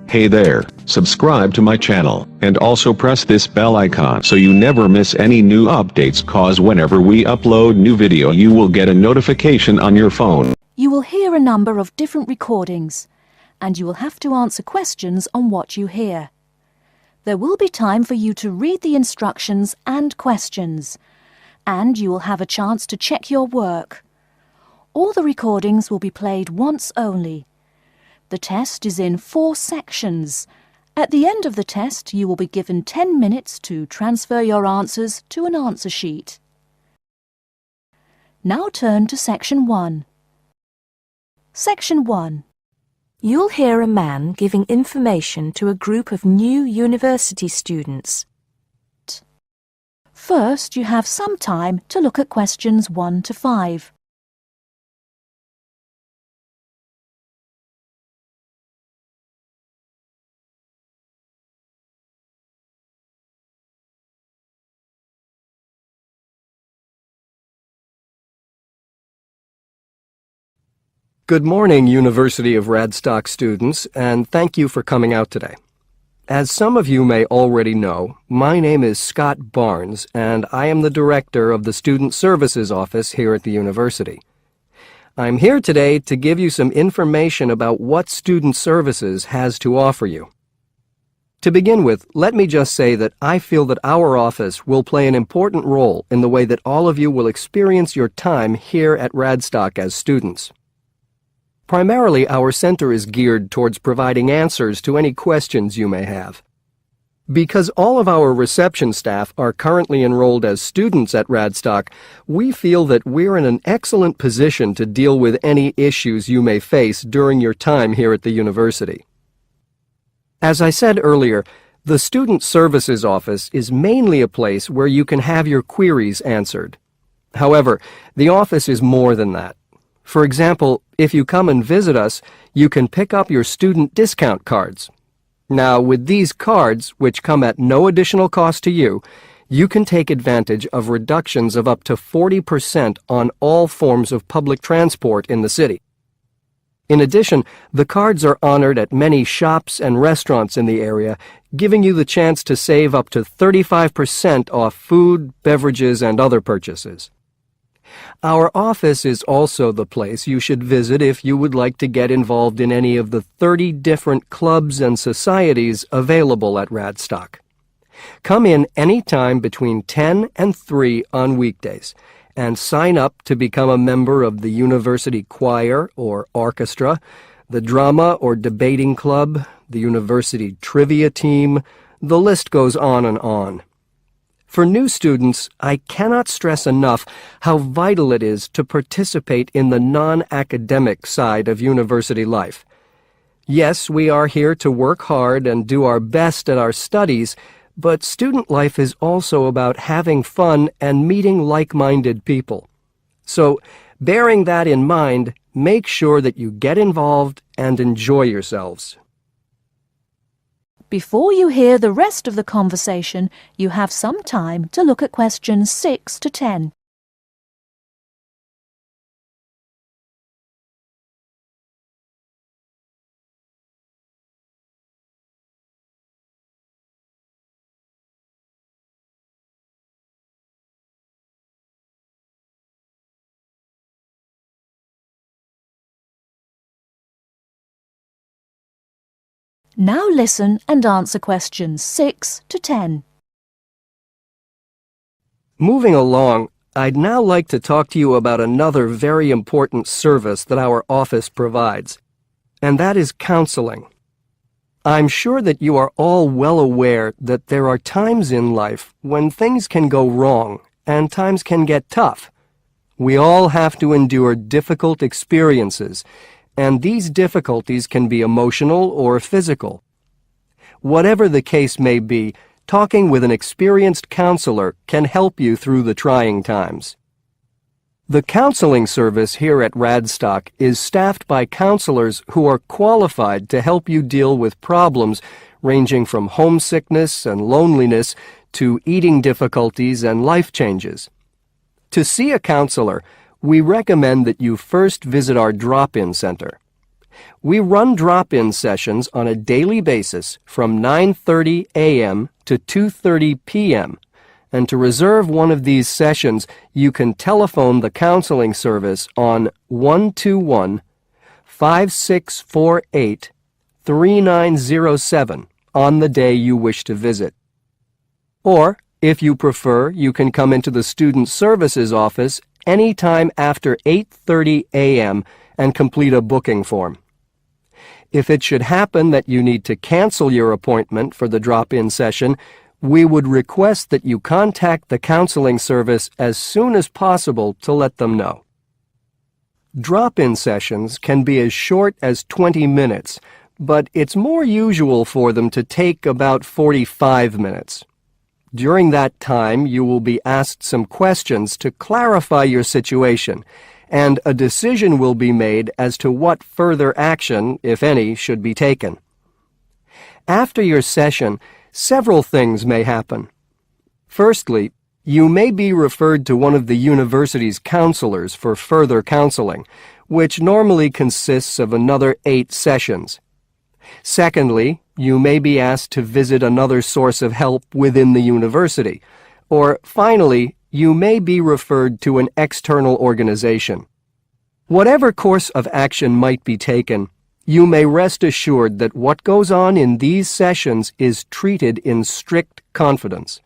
Hey there, subscribe to my channel, and also press this bell icon so you never miss any new updates, cause whenever we upload new video you will get a notification on your phone. You will hear a number of different recordings, and you will have to answer questions on what you hear. There will be time for you to read the instructions and questions, and you will have a chance to check your work. All the recordings will be played once only. The test is in 4 sections. At the end of the test, you will be given 10 minutes to transfer your answers to an answer sheet. Now turn to Section 1. Section 1. You'll hear a man giving information to a group of new university students. First, you have some time to look at questions 1 to 5. Good morning, University of Radstock students, and thank you for coming out today. As some of you may already know, my name is Scott Barnes, and I am the director of the Student Services Office here at the university. I'm here today to give you some information about what Student Services has to offer you. To begin with, let me just say that I feel that our office will play an important role in the way that all of you will experience your time here at Radstock as students. Primarily, our center is geared towards providing answers to any questions you may have. Because all of our reception staff are currently enrolled as students at Radstock, we feel that we're in an excellent position to deal with any issues you may face during your time here at the university. As I said earlier, the Student Services Office is mainly a place where you can have your queries answered. However, the office is more than that. For example, if you come and visit us, you can pick up your student discount cards. Now, with these cards, which come at no additional cost to you, you can take advantage of reductions of up to 40% on all forms of public transport in the city. In addition, the cards are honored at many shops and restaurants in the area, giving you the chance to save up to 35% off food, beverages, and other purchases. Our office is also the place you should visit if you would like to get involved in any of the 30 different clubs and societies available at Radstock. Come in any time between 10 and 3 on weekdays and sign up to become a member of the university choir or orchestra, the drama or debating club, the university trivia team. The list goes on and on. For new students, I cannot stress enough how vital it is to participate in the non-academic side of university life. Yes, we are here to work hard and do our best at our studies, but student life is also about having fun and meeting like-minded people. So, bearing that in mind, make sure that you get involved and enjoy yourselves. Before you hear the rest of the conversation, you have some time to look at questions 6 to 10. Now listen and answer questions 6 to 10. Moving along, I'd now like to talk to you about another very important service that our office provides, and that is counseling. I'm sure that you are all well aware that there are times in life when things can go wrong and times can get tough. We all have to endure difficult experiences, and these difficulties can be emotional or physical. Whatever the case may be, talking with an experienced counselor can help you through the trying times. The counseling service here at Radstock is staffed by counselors who are qualified to help you deal with problems ranging from homesickness and loneliness to eating difficulties and life changes. To see a counselor, we recommend that you first visit our drop-in center. We run drop-in sessions on a daily basis from 9:30 a.m. to 2:30 p.m. And to reserve one of these sessions, you can telephone the counseling service on 121-5648-3907 on the day you wish to visit. Or, if you prefer, you can come into the Student Services office anytime after 8:30 a.m. and complete a booking form. If it should happen that you need to cancel your appointment for the drop-in session, we would request that you contact the counseling service as soon as possible to let them know. Drop-in sessions can be as short as 20 minutes, but it's more usual for them to take about 45 minutes. During that time, you will be asked some questions to clarify your situation, and a decision will be made as to what further action, if any, should be taken. After your session, several things may happen. Firstly, you may be referred to one of the university's counselors for further counseling, which normally consists of another 8 sessions. Secondly, you may be asked to visit another source of help within the university. Or finally, you may be referred to an external organization. Whatever course of action might be taken, you may rest assured that what goes on in these sessions is treated in strict confidence.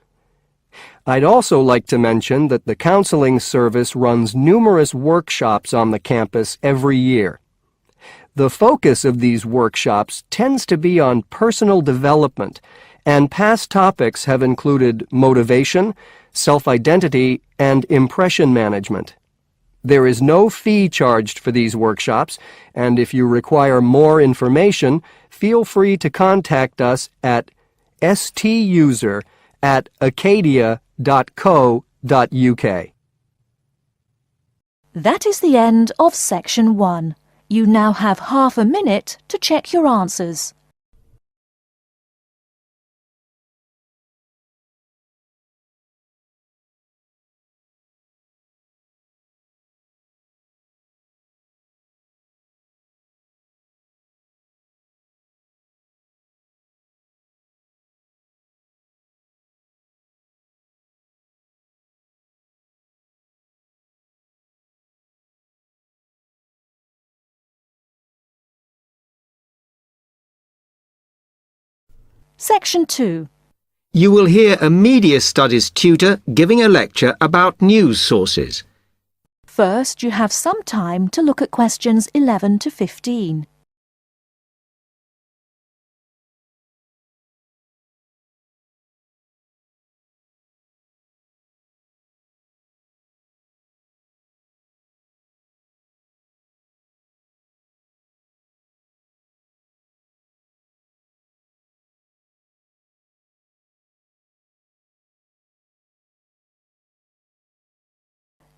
I'd also like to mention that the counseling service runs numerous workshops on the campus every year. The focus of these workshops tends to be on personal development, and past topics have included motivation, self-identity, and impression management. There is no fee charged for these workshops, and if you require more information, feel free to contact us at stuser@acadia.co.uk. That is the end of Section 1. You now have half a minute to check your answers. Section 2. You will hear a media studies tutor giving a lecture about news sources. First, you have some time to look at questions 11 to 15.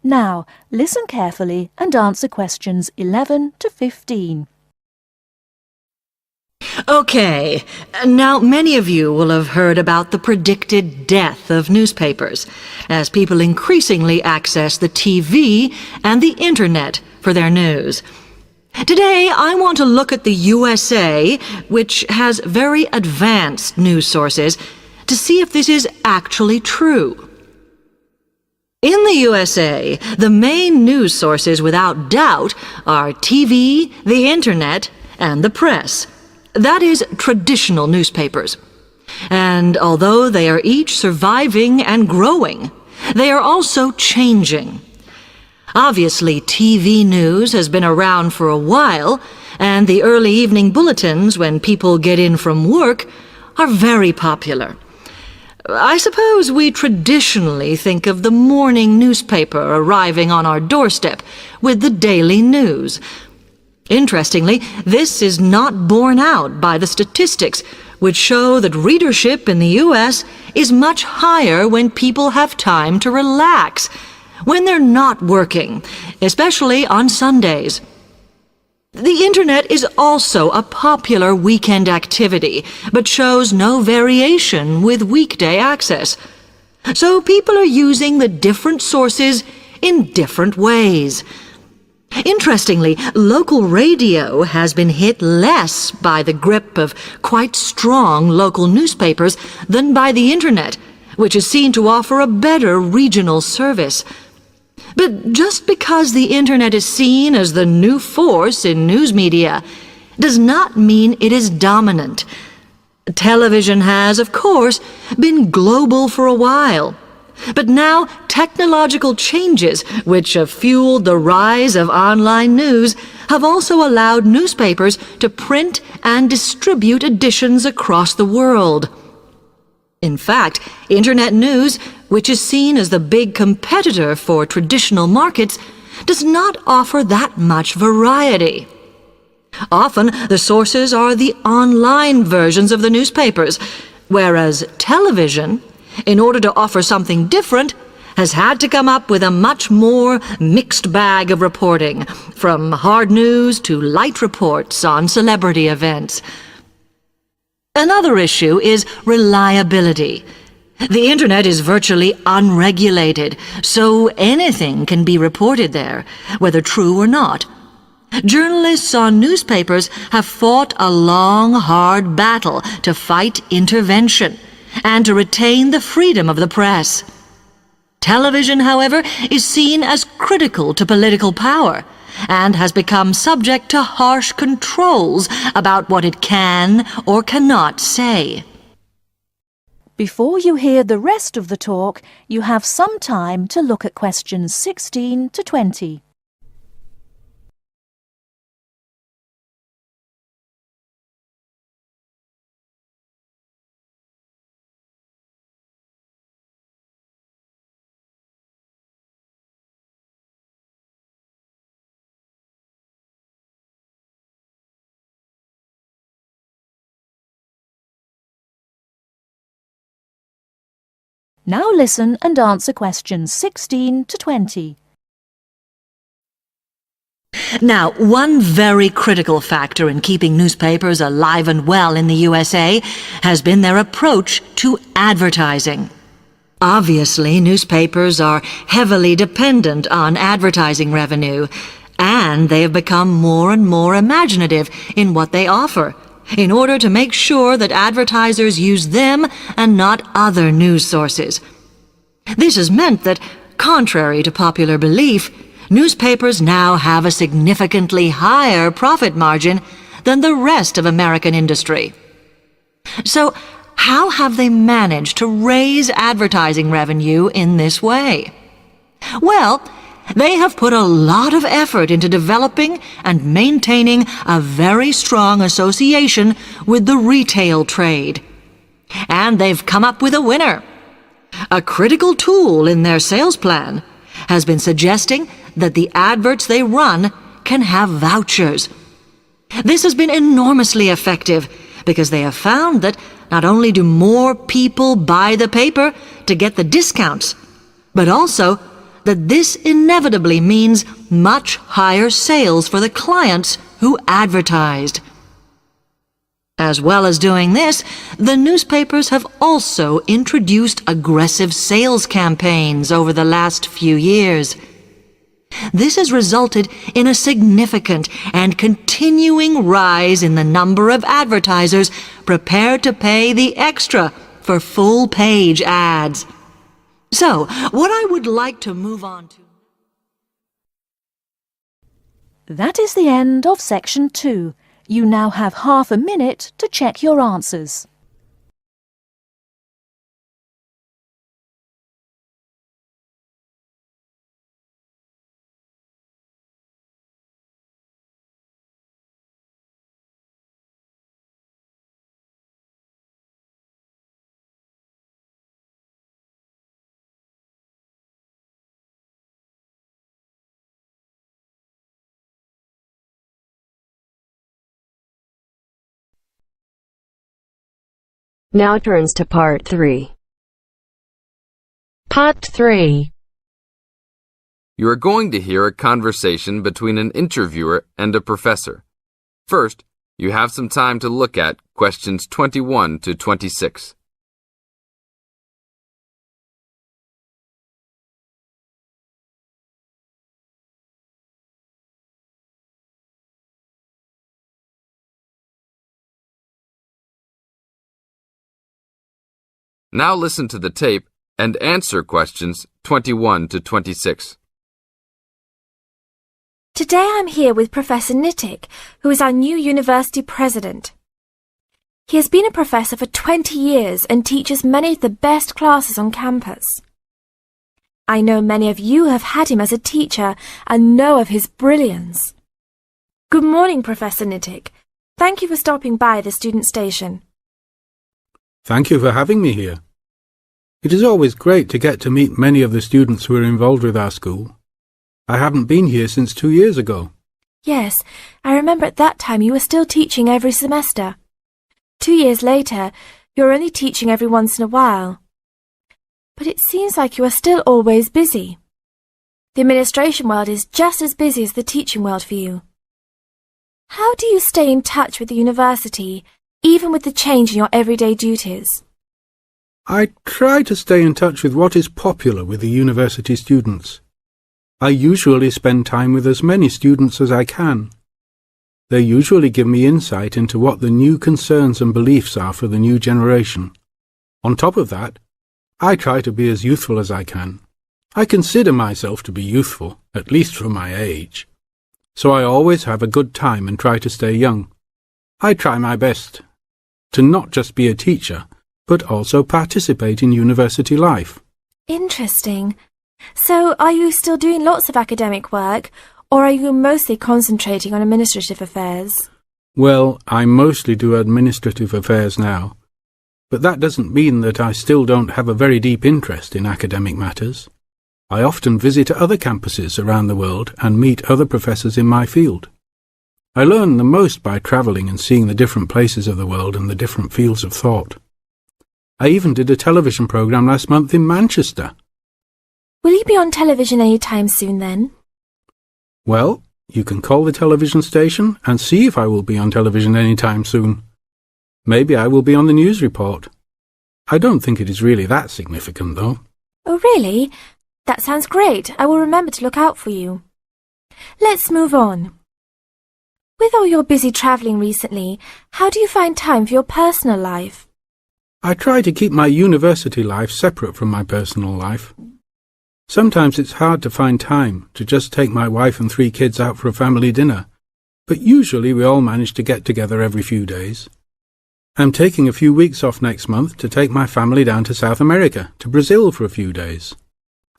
Now, listen carefully and answer questions 11 to 15. Okay, now many of you will have heard about the predicted death of newspapers, as people increasingly access the TV and the Internet for their news. Today, I want to look at the USA, which has very advanced news sources, to see if this is actually true. In the USA, the main news sources without doubt are TV, the Internet, and the press. That is, traditional newspapers. And although they are each surviving and growing, they are also changing. Obviously, TV news has been around for a while, and the early evening bulletins, when people get in from work, are very popular. I suppose we traditionally think of the morning newspaper arriving on our doorstep with the daily news. Interestingly, this is not borne out by the statistics, which show that readership in the U.S. is much higher when people have time to relax, when they're not working, especially on Sundays. The Internet is also a popular weekend activity, but shows no variation with weekday access. So people are using the different sources in different ways. Interestingly, local radio has been hit less by the grip of quite strong local newspapers than by the Internet, which is seen to offer a better regional service. But just because the Internet is seen as the new force in news media does not mean it is dominant. Television has, of course, been global for a while. But now technological changes, which have fueled the rise of online news, have also allowed newspapers to print and distribute editions across the world. In fact, Internet news, which is seen as the big competitor for traditional markets, does not offer that much variety. Often, the sources are the online versions of the newspapers, whereas television, in order to offer something different, has had to come up with a much more mixed bag of reporting, from hard news to light reports on celebrity events. Another issue is reliability. The Internet is virtually unregulated, so anything can be reported there, whether true or not. Journalists on newspapers have fought a long, hard battle to fight intervention and to retain the freedom of the press. Television, however, is seen as critical to political power and has become subject to harsh controls about what it can or cannot say. Before you hear the rest of the talk, you have some time to look at questions 16 to 20. Now listen and answer questions 16 to 20. Now, one very critical factor in keeping newspapers alive and well in the USA has been their approach to advertising. Obviously, newspapers are heavily dependent on advertising revenue, and they have become more and more imaginative in what they offer, in order to make sure that advertisers use them and not other news sources. This has meant that, contrary to popular belief, newspapers now have a significantly higher profit margin than the rest of American industry. So, how have they managed to raise advertising revenue in this way? Well, they have put a lot of effort into developing and maintaining a very strong association with the retail trade. And they've come up with a winner. A critical tool in their sales plan has been suggesting that the adverts they run can have vouchers. This has been enormously effective because they have found that not only do more people buy the paper to get the discounts, but also that this inevitably means much higher sales for the clients who advertised. As well as doing this, the newspapers have also introduced aggressive sales campaigns over the last few years. This has resulted in a significant and continuing rise in the number of advertisers prepared to pay the extra for full-page ads. So, what I would like to move on to... That is the end of section 2. You now have half a minute to check your answers. Now turns to Part 3. Part 3. You are going to hear a conversation between an interviewer and a professor. First, you have some time to look at questions 21 to 26. Now listen to the tape and answer questions 21 to 26. Today I'm here with Professor Nittick, who is our new university president. He has been a professor for 20 years and teaches many of the best classes on campus. I know many of you have had him as a teacher and know of his brilliance. Good morning, Professor Nittick. Thank you for stopping by the student station. Thank you for having me here. It is always great to get to meet many of the students who are involved with our school. I haven't been here since 2 years ago. Yes, I remember at that time you were still teaching every semester. 2 years later, you're only teaching every once in a while. But it seems like you are still always busy. The administration world is just as busy as the teaching world for you. How do you stay in touch with the university, even with the change in your everyday duties? I try to stay in touch with what is popular with the university students. I usually spend time with as many students as I can. They usually give me insight into what the new concerns and beliefs are for the new generation. On top of that, I try to be as youthful as I can. I consider myself to be youthful, at least for my age. So I always have a good time and try to stay young. I try my best to not just be a teacher, but also participate in university life. Interesting. So are you still doing lots of academic work, or are you mostly concentrating on administrative affairs? Well, I mostly do administrative affairs now, but that doesn't mean that I still don't have a very deep interest in academic matters. I often visit other campuses around the world and meet other professors in my field. I learn the most by travelling and seeing the different places of the world and the different fields of thought. I even did a television programme last month in Manchester. Will you be on television any time soon then? Well, you can call the television station and see if I will be on television any time soon. Maybe I will be on the news report. I don't think it is really that significant, though. Oh, really? That sounds great. I will remember to look out for you. Let's move on. With all your busy travelling recently, how do you find time for your personal life? I try to keep my university life separate from my personal life. Sometimes it's hard to find time to just take my wife and 3 kids out for a family dinner, but usually we all manage to get together every few days. I'm taking a few weeks off next month to take my family down to South America, to Brazil for a few days.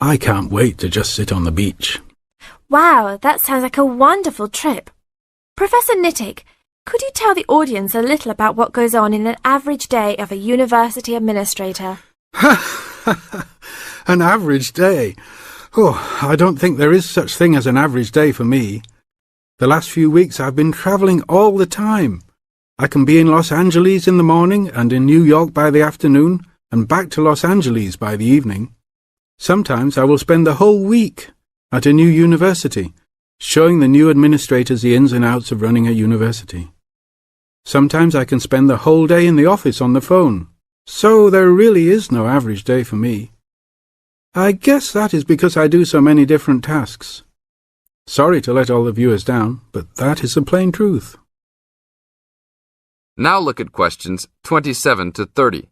I can't wait to just sit on the beach. Wow, that sounds like a wonderful trip. Professor Nittick, could you tell the audience a little about what goes on in an average day of a university administrator? An average day? Oh, I don't think there is such thing as an average day for me. The last few weeks I've been travelling all the time. I can be in Los Angeles in the morning and in New York by the afternoon and back to Los Angeles by the evening. Sometimes I will spend the whole week at a new university, showing the new administrators the ins and outs of running a university. Sometimes I can spend the whole day in the office on the phone, so there really is no average day for me. I guess that is because I do so many different tasks. Sorry to let all the viewers down, but that is the plain truth. Now look at questions 27 to 30.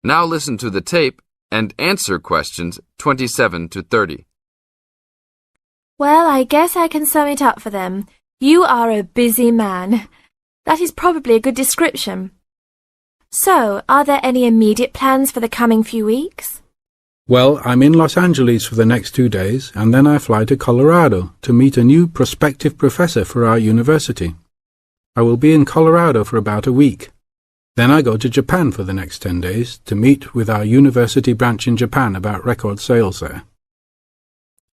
Now listen to the tape and answer questions 27 to 30. Well, I guess I can sum it up for them. You are a busy man. That is probably a good description. So, are there any immediate plans for the coming few weeks? Well, I'm in Los Angeles for the next 2 days, and then I fly to Colorado to meet a new prospective professor for our university. I will be in Colorado for about a week. Then I go to Japan for the next 10 days to meet with our university branch in Japan about record sales there.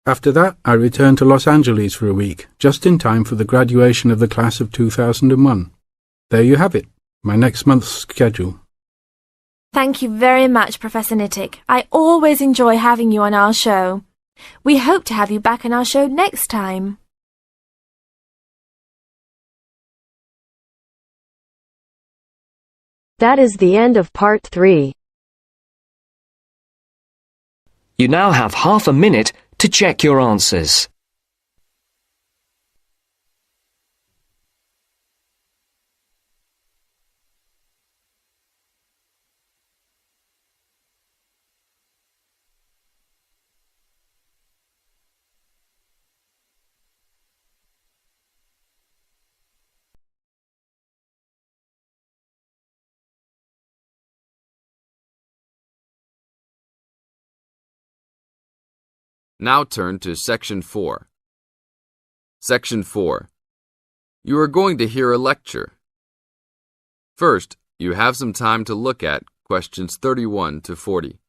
After that, I return to Los Angeles for a week, just in time for the graduation of the class of 2001. There you have it, my next month's schedule. Thank you very much, Professor Nittick. I always enjoy having you on our show. We hope to have you back on our show next time. That is the end of part 3. You now have half a minute to check your answers. Now turn to Section 4. Section 4. You are going to hear a lecture. First, you have some time to look at questions 31 to 40.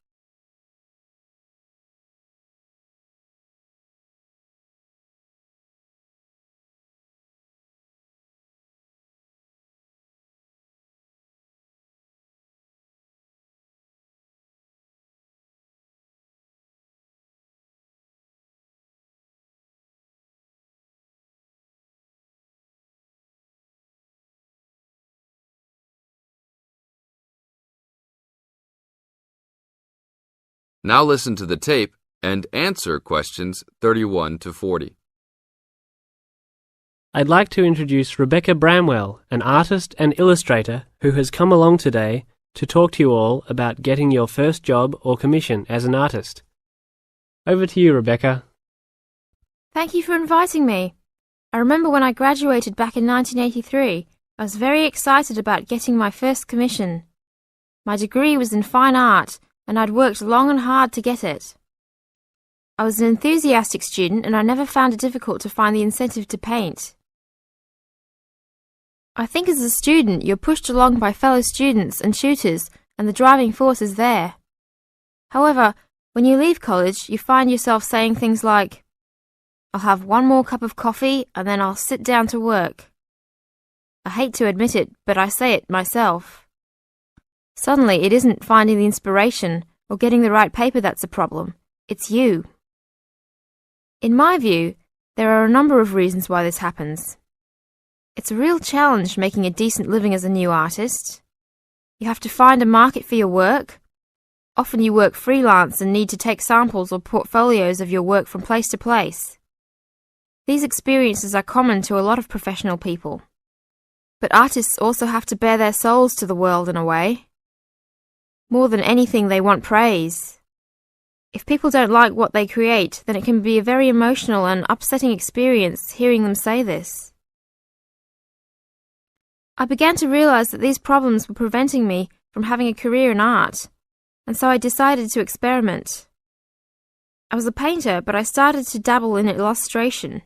Now listen to the tape and answer questions 31 to 40. I'd like to introduce Rebecca Bramwell, an artist and illustrator who has come along today to talk to you all about getting your first job or commission as an artist. Over to you, Rebecca. Thank you for inviting me. I remember when I graduated back in 1983, I was very excited about getting my first commission. My degree was in fine art, and I'd worked long and hard to get it. I was an enthusiastic student and I never found it difficult to find the incentive to paint. I think as a student you're pushed along by fellow students and tutors and the driving force is there. However, when you leave college you find yourself saying things like, "I'll have one more cup of coffee and then I'll sit down to work." I hate to admit it, but I say it myself. Suddenly, it isn't finding the inspiration or getting the right paper that's a problem. It's you. In my view, there are a number of reasons why this happens. It's a real challenge making a decent living as a new artist. You have to find a market for your work. Often you work freelance and need to take samples or portfolios of your work from place to place. These experiences are common to a lot of professional people. But artists also have to bare their souls to the world in a way. More than anything, they want praise. If people don't like what they create, then it can be a very emotional and upsetting experience hearing them say this. I began to realize that these problems were preventing me from having a career in art, and so I decided to experiment. I was a painter, but I started to dabble in illustration,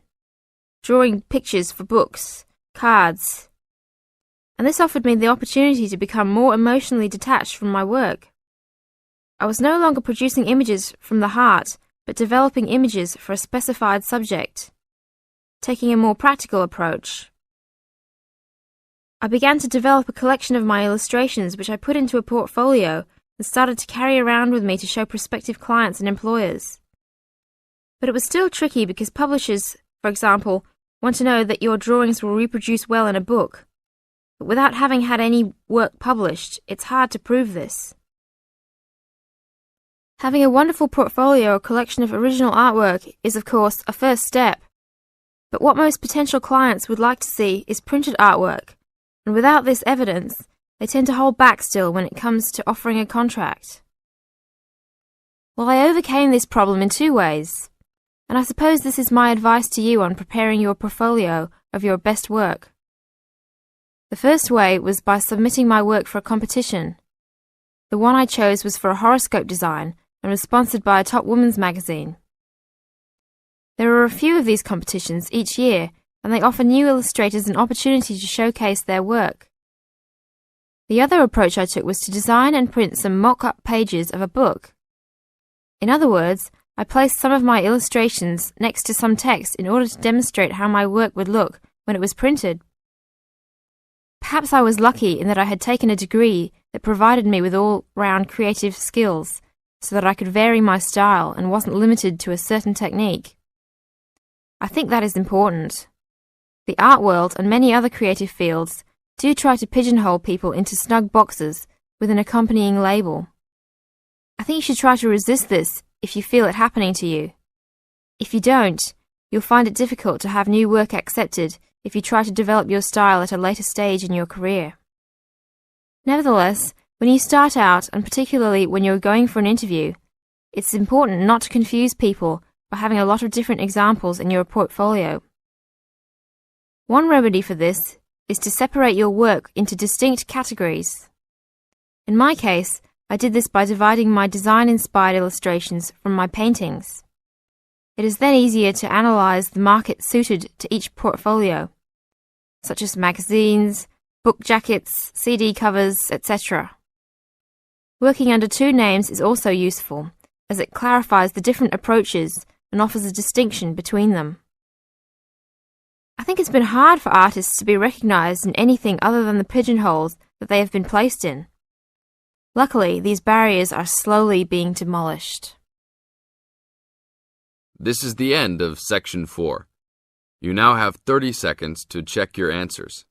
drawing pictures for books, cards, and this offered me the opportunity to become more emotionally detached from my work. I was no longer producing images from the heart, but developing images for a specified subject, taking a more practical approach. I began to develop a collection of my illustrations which I put into a portfolio and started to carry around with me to show prospective clients and employers. But it was still tricky because publishers, for example, want to know that your drawings will reproduce well in a book. But without having had any work published, it's hard to prove this. Having a wonderful portfolio or collection of original artwork is, of course, a first step. But what most potential clients would like to see is printed artwork, and without this evidence, they tend to hold back still when it comes to offering a contract. Well, I overcame this problem in 2 ways, and I suppose this is my advice to you on preparing your portfolio of your best work. The first way was by submitting my work for a competition. The one I chose was for a horoscope design and was sponsored by a top women's magazine. There are a few of these competitions each year, and they offer new illustrators an opportunity to showcase their work. The other approach I took was to design and print some mock-up pages of a book. In other words, I placed some of my illustrations next to some text in order to demonstrate how my work would look when it was printed. Perhaps I was lucky in that I had taken a degree that that provided me with all-round creative skills so that I could vary my style and wasn't limited to a certain technique. I think that is important. The art world and many other creative fields do try to pigeonhole people into snug boxes with an accompanying label. I think you should try to resist this if you feel it happening to you. If you don't, you'll find it difficult to have new work accepted if you try to develop your style at a later stage in your career. Nevertheless, when you start out, and particularly when you're going for an interview, it's important not to confuse people by having a lot of different examples in your portfolio. One remedy for this is to separate your work into distinct categories. In my case, I did this by dividing my design-inspired illustrations from my paintings. It is then easier to analyze the market suited to each portfolio, such as magazines, book jackets, CD covers, etc. Working under two names is also useful, as it clarifies the different approaches and offers a distinction between them. I think it's been hard for artists to be recognized in anything other than the pigeonholes that they have been placed in. Luckily, these barriers are slowly being demolished. This is the end of Section 4. You now have 30 seconds to check your answers.